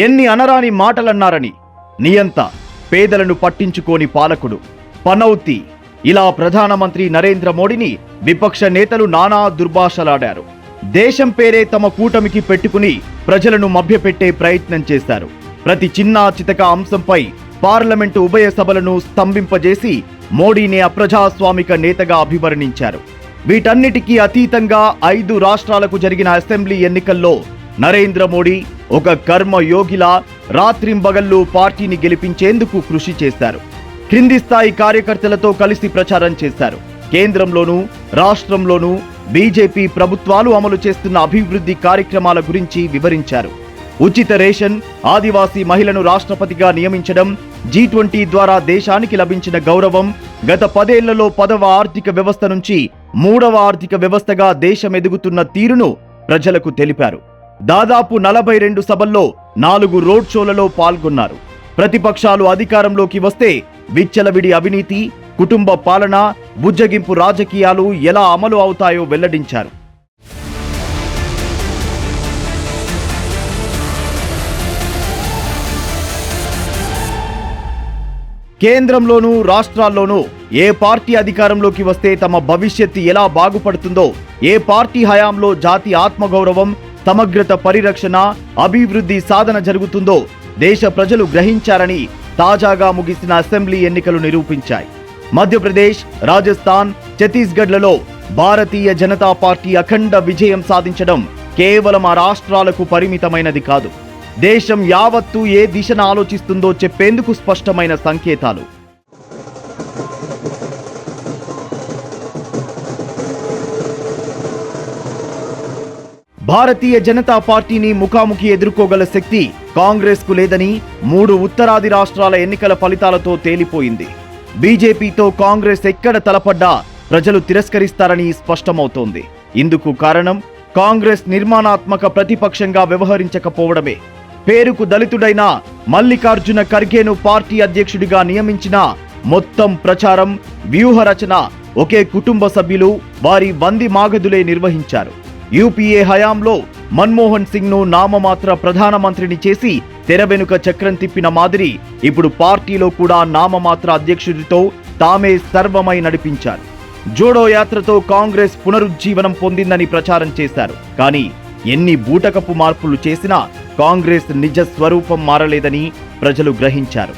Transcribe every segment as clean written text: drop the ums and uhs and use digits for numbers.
ఎన్ని అనరాని మాటలన్నారని నియంత, పేదలను పట్టించుకోని పాలకుడు, పనౌతి, ఇలా ప్రధానమంత్రి నరేంద్ర మోడీని విపక్ష నేతలు నానా దుర్భాషలాడారు. దేశం పేరే తమ కూటమికి పెట్టుకుని ప్రజలను మభ్యపెట్టే ప్రయత్నం చేశారు. ప్రతి చిన్న చితక అంశంపై పార్లమెంటు ఉభయ సభలను స్తంభింపజేసి మోడీని అప్రజాస్వామిక నేతగా అభివర్ణించారు. వీటన్నిటికీ అతీతంగా 5 రాష్ట్రాలకు జరిగిన అసెంబ్లీ ఎన్నికల్లో నరేంద్ర మోడీ ఒక కర్మయోగిలా రాత్రింబగళ్ళు పార్టీని గెలిపించేందుకు కృషి చేశారు. క్రింది స్థాయి కార్యకర్తలతో కలిసి ప్రచారం చేశారు. కేంద్రంలోనూ రాష్ట్రంలోనూ బీజేపీ ప్రభుత్వాలు అమలు చేస్తున్న అభివృద్ధి కార్యక్రమాల గురించి వివరించారు. ఉచిత రేషన్, ఆదివాసీ మహిళను రాష్ట్రపతిగా నియమించడం, G20 ద్వారా దేశానికి లభించిన గౌరవం, గత 10 ఏళ్లలో 10వ ఆర్థిక వ్యవస్థ నుంచి 3వ ఆర్థిక వ్యవస్థగా దేశం ఎదుగుతున్న తీరును ప్రజలకు తెలిపారు. దాదాపు 42 సభల్లో 4 రోడ్ షోలలో పాల్గొన్నారు. ప్రతిపక్షాలు అధికారంలోకి వస్తే విచ్చలవిడి అవినీతి, కుటుంబ పాలన, బుజ్జగింపు రాజకీయాలు ఎలా అమలు అవుతాయో వెల్లడించారు. కేంద్రంలోనూ రాష్ట్రాల్లోనూ ఏ పార్టీ అధికారంలోకి వస్తే తమ భవిష్యత్తు ఎలా బాగుపడుతుందో, ఏ పార్టీ హయాంలో జాతి ఆత్మగౌరవం, సమగ్రత పరిరక్షణ, అభివృద్ధి సాధన జరుగుతుందో దేశ ప్రజలు గ్రహించారని తాజాగా ముగిసిన అసెంబ్లీ ఎన్నికలు నిరూపించాయి. మధ్యప్రదేశ్, రాజస్థాన్, ఛత్తీస్గఢ్లలో భారతీయ జనతా పార్టీ అఖండ విజయం సాధించడం కేవలం ఆ రాష్ట్రాలకు పరిమితమైనది కాదు. దేశం యావత్తు ఏ దిశను ఆలోచిస్తుందో చెప్పేందుకు స్పష్టమైన సంకేతాలు. భారతీయ జనతా పార్టీని ముఖాముఖి ఎదుర్కోగల శక్తి కాంగ్రెస్ కు లేదని 3 ఉత్తరాది రాష్ట్రాల ఎన్నికల ఫలితాలతో తేలిపోయింది. బీజేపీతో కాంగ్రెస్ ఎక్కడ తలపడ్డా ప్రజలు తిరస్కరిస్తారని స్పష్టమవుతోంది. ఇందుకు కారణం కాంగ్రెస్ నిర్మాణాత్మక ప్రతిపక్షంగా వ్యవహరించకపోవడమే. పేరుకు దళితుడైన మల్లికార్జున ఖర్గేను పార్టీ అధ్యక్షుడిగా నియమించిన మొత్తం ప్రచారం, వ్యూహరచన ఒకే కుటుంబ సభ్యులు, వారి వంది మాగదులే నిర్వహించారు. యూపీఏ హయాంలో మన్మోహన్ సింగ్ ను నామమాత్ర ప్రధానమంత్రిని చేసి తెర వెనుక చక్రం తిప్పిన మాదిరి ఇప్పుడు పార్టీలో కూడా నామమాత్ర అధ్యక్షుడితో తామే సర్వమై నడిపించారు. జోడో యాత్రతో కాంగ్రెస్ పునరుజ్జీవనం పొందిందని ప్రచారం చేశారు. కానీ ఎన్ని బూటకపు మార్పులు చేసినా కాంగ్రెస్ నిజ స్వరూపం మారలేదని ప్రజలు గ్రహించారు.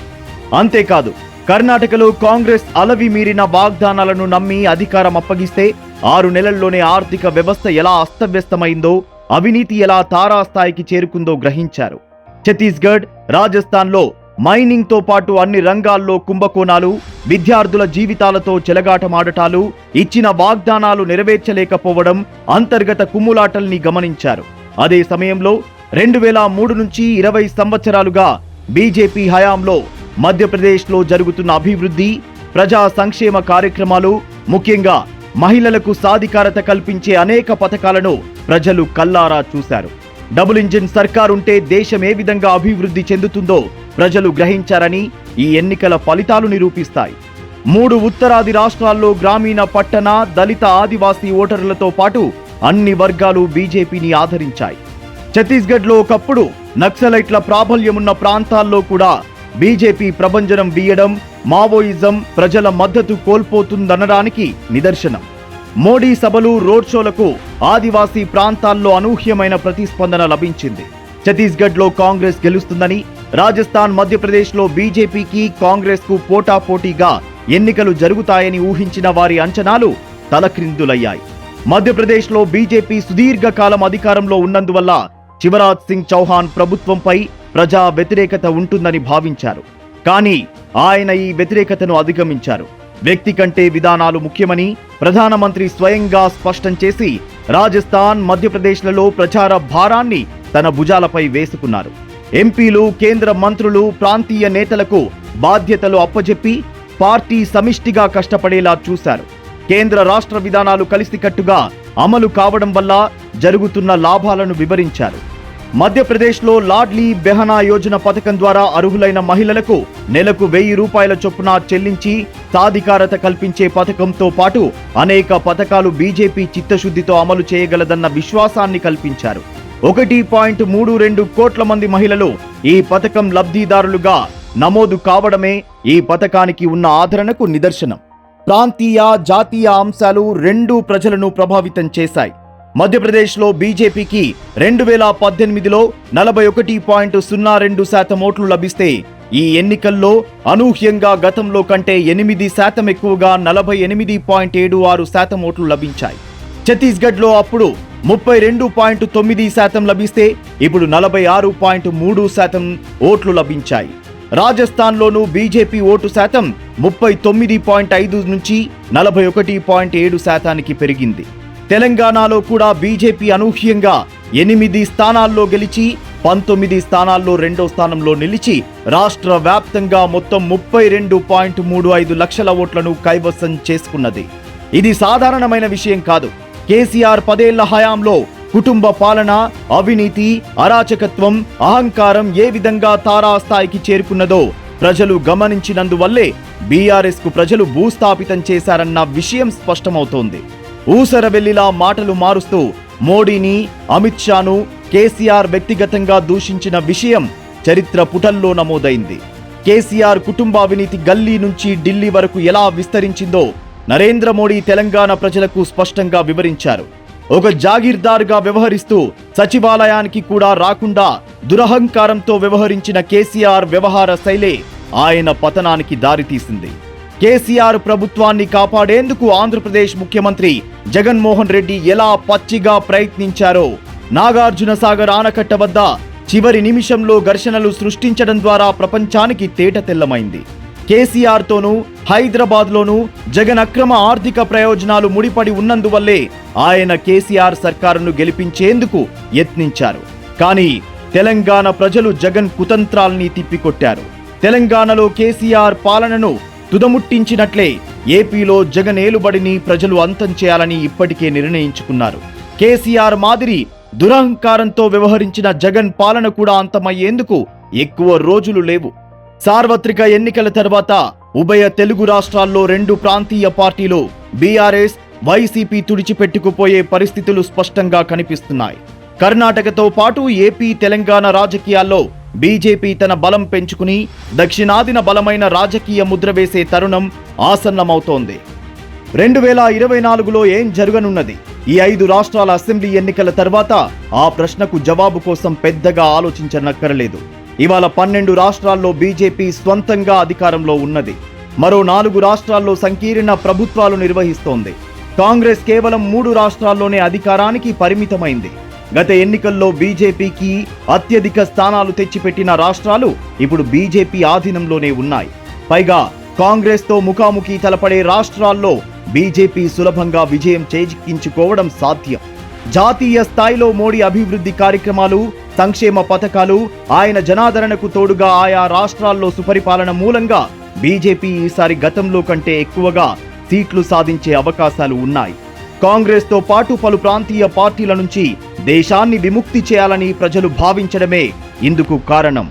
అంతేకాదు, కర్ణాటకలో కాంగ్రెస్ అలవి మీరిన వాగ్దానాలను నమ్మి అధికారం అప్పగిస్తే 6 నెలల్లోనే ఆర్థిక వ్యవస్థ ఎలా అస్తవ్యస్తమైందో, అవినీతి ఎలా తారాస్థాయికి చేరుకుందో గ్రహించారు. ఛత్తీస్గఢ్, రాజస్థాన్లో మైనింగ్ తో పాటు అన్ని రంగాల్లో కుంభకోణాలు, విద్యార్థుల జీవితాలతో చెలగాటమాడటాలు, ఇచ్చిన వాగ్దానాలు నెరవేర్చలేకపోవడం, అంతర్గత కుమ్ములాటల్ని గమనించారు. అదే సమయంలో 2003 నుంచి 20 సంవత్సరాలుగా బీజేపీ హయాంలో మధ్యప్రదేశ్లో జరుగుతున్న అభివృద్ధి, ప్రజా సంక్షేమ కార్యక్రమాలు, ముఖ్యంగా మహిళలకు సాధికారత కల్పించే అనేక పథకాలను ప్రజలు కల్లారా చూశారు. డబుల్ ఇంజిన్ సర్కారుంటే దేశం ఏ విధంగా అభివృద్ధి చెందుతుందో ప్రజలు గ్రహించారని ఈ ఎన్నికల ఫలితాలు నిరూపిస్తాయి. 3 ఉత్తరాది రాష్ట్రాల్లో గ్రామీణ, పట్టణ, దళిత, ఆదివాసీ ఓటర్లతో పాటు అన్ని వర్గాలు బీజేపీని ఆదరించాయి. ఛత్తీస్గఢ్లో ఒకప్పుడు నక్సలైట్ల ప్రాబల్యమున్న ప్రాంతాల్లో కూడా బీజేపీ ప్రభంజనం వీయడం మావోయిజం ప్రజల మద్దతు కోల్పోతుందనడానికి నిదర్శనం. మోడీ సభలు, రోడ్ షోలకు ఆదివాసీ ప్రాంతాల్లో అనూహ్యమైన ప్రతిస్పందన లభించింది. ఛత్తీస్గఢ్లో కాంగ్రెస్ గెలుస్తుందని, రాజస్థాన్, మధ్యప్రదేశ్లో బీజేపీకి కాంగ్రెస్ కు పోటాపోటీగా ఎన్నికలు జరుగుతాయని ఊహించిన వారి అంచనాలు తలక్రిందులయ్యాయి. మధ్యప్రదేశ్లో బీజేపీ సుదీర్ఘకాలం అధికారంలో ఉన్నందువల్ల శివరాజ్ సింగ్ చౌహాన్ ప్రభుత్వంపై ప్రజా వ్యతిరేకత ఉంటుందని భావించారు. కానీ ఆయన ఈ వ్యతిరేకతను అధిగమించారు. వ్యక్తి కంటే విధానాలు ముఖ్యమని ప్రధానమంత్రి స్వయంగా స్పష్టం చేసి రాజస్థాన్, మధ్యప్రదేశ్లలో ప్రచార భారాన్ని తన భుజాలపై వేసుకున్నారు. ఎంపీలు, కేంద్ర మంత్రులు, ప్రాంతీయ నేతలకు బాధ్యతలు అప్పజెప్పి పార్టీ సమిష్టిగా కష్టపడేలా చూశారు. కేంద్ర రాష్ట్ర విధానాలు కలిసికట్టుగా అమలు కావడం వల్ల జరుగుతున్న లాభాలను వివరించారు. మధ్యప్రదేశ్లో లాడ్లీ బెహనా యోజన పథకం ద్వారా అర్హులైన మహిళలకు నెలకు 1000 రూపాయల చొప్పున చెల్లించి సాధికారత కల్పించే పథకంతో పాటు అనేక పథకాలు బీజేపీ చిత్తశుద్ధితో అమలు చేయగలదన్న విశ్వాసాన్ని కల్పించారు. 1.32 కోట్ల మంది మహిళలు ఈ పథకం లబ్ధిదారులుగా నమోదు కావడమే ఈ పథకానికి ఉన్న ఆదరణకు నిదర్శనం. ప్రాంతీయ, జాతీయ అంశాలు రెండూ ప్రజలను ప్రభావితం చేశాయి. మధ్యప్రదేశ్లో బీజేపీకి 2018లో 41.02% ఓట్లు లభిస్తే ఈ ఎన్నికల్లో అనూహ్యంగా గతంలో కంటే 8% ఎక్కువగా 48.76% ఓట్లు లభించాయి. ఛత్తీస్గఢ్లో అప్పుడు 32.9% లభిస్తే ఇప్పుడు 46.3% ఓట్లు లభించాయి. రాజస్థాన్లోనూ బీజేపీ ఓటు శాతం 39.5 నుంచి 41.7%కి పెరిగింది. తెలంగాణలో కూడా బీజేపీ అనూహ్యంగా 8 స్థానాల్లో గెలిచి 19 స్థానాల్లో రెండో స్థానంలో నిలిచి రాష్ట్ర వ్యాప్తంగా మొత్తం 32.35 లక్షల ఓట్లను కైవసం చేసుకున్నది. ఇది సాధారణమైన విషయం కాదు. కేసీఆర్ 10 ఏళ్ల హయాంలో కుటుంబ పాలన, అవినీతి, అరాచకత్వం, అహంకారం ఏ విధంగా తారాస్థాయికి చేరుకున్నదో ప్రజలు గమనించినందువల్లే బీఆర్ఎస్ కు ప్రజలు భూస్థాపితం చేశారన్న విషయం స్పష్టమవుతోంది. ఊసరవెల్లిలా మాటలు మారుస్తూ మోడీని, అమిత్ షాను కేసీఆర్ వ్యక్తిగతంగా దూషించిన విషయం చరిత్ర పుటల్లో నమోదైంది. కేసీఆర్ కుటుంబ అవినీతి గల్లీ నుంచి ఢిల్లీ వరకు ఎలా విస్తరించిందో నరేంద్ర మోడీ తెలంగాణ ప్రజలకు స్పష్టంగా వివరించారు. ఒక జాగీర్దార్గా వ్యవహరిస్తూ సచివాలయానికి కూడా రాకుండా దురహంకారంతో వ్యవహరించిన కేసీఆర్ వ్యవహార శైలే ఆయన పతనానికి దారితీసింది. కేసీఆర్ ప్రభుత్వాన్ని కాపాడేందుకు ఆంధ్రప్రదేశ్ ముఖ్యమంత్రి జగన్మోహన్ రెడ్డి ఎలా పచ్చిగా ప్రయత్నించారో, నాగార్జున సాగర్ ఆనకట్ట వద్ద చివరి నిమిషంలో ఘర్షణలు సృష్టించడం ద్వారా ప్రపంచానికి తేటతెల్లమైంది. కేసీఆర్ తోనూ హైదరాబాద్లోనూ జగన్ అక్రమ ఆర్థిక ప్రయోజనాలు ముడిపడి ఉన్నందువల్లే ఆయన కేసీఆర్ సర్కారును గెలిపించేందుకు యత్నించారు. కానీ తెలంగాణ ప్రజలు జగన్ కుతంత్రాల్ని తిప్పికొట్టారు. తెలంగాణలో కేసీఆర్ పాలనను తుదముట్టించినట్లే ఏపీలో జగన్ ఏలుబడిని ప్రజలు అంతం చేయాలని ఇప్పటికే నిర్ణయించుకున్నారు. కేసీఆర్ మాదిరి దురహంకారంతో వ్యవహరించిన జగన్ పాలన కూడా అంతమయ్యేందుకు ఎక్కువ రోజులు లేవు. సార్వత్రిక ఎన్నికల తర్వాత ఉభయ తెలుగు రాష్ట్రాల్లో 2 ప్రాంతీయ పార్టీలు బీఆర్ఎస్, వైసీపీ తుడిచిపెట్టుకుపోయే పరిస్థితులు స్పష్టంగా కనిపిస్తున్నాయి. కర్ణాటకతో పాటు ఏపీ, తెలంగాణ రాజకీయాల్లో బీజేపీ తన బలం పెంచుకుని దక్షిణాదిన బలమైన రాజకీయ ముద్ర వేసే తరుణం ఆసన్నమవుతోంది. 2024లో ఏం జరగనున్నది? ఈ 5 రాష్ట్రాల అసెంబ్లీ ఎన్నికల తర్వాత ఆ ప్రశ్నకు జవాబు కోసం పెద్దగా ఆలోచించనక్కరలేదు. ఇవాళ 12 రాష్ట్రాల్లో బీజేపీ స్వంతంగా అధికారంలో ఉన్నది. మరో 4 రాష్ట్రాల్లో సంకీర్ణ ప్రభుత్వాలు నిర్వహిస్తోంది. కాంగ్రెస్ కేవలం 3 రాష్ట్రాల్లోనే అధికారానికి పరిమితమైంది. గత ఎన్నికల్లో బీజేపీకి అత్యధిక స్థానాలు తెచ్చిపెట్టిన రాష్ట్రాలు ఇప్పుడు బీజేపీ ఆధీనంలోనే ఉన్నాయి. పైగా కాంగ్రెస్తో ముఖాముఖి తలపడే రాష్ట్రాల్లో బీజేపీ సులభంగా విజయం చేజిక్కించుకోవడం సాధ్యం. జాతీయ స్థాయిలో మోడీ అభివృద్ధి కార్యక్రమాలు, సంక్షేమ పథకాలు, ఆయన జనాదరణకు తోడుగా ఆయా రాష్ట్రాల్లో సుపరిపాలన మూలంగా బీజేపీ ఈసారి గతంలో కంటే ఎక్కువగా సీట్లు సాధించే అవకాశాలు ఉన్నాయి. కాంగ్రెస్తో పాటు పలు ప్రాంతీయ పార్టీల నుంచి దేశాన్ని విముక్తి చేయాలని ప్రజలు భావించడమే ఇందుకు కారణం.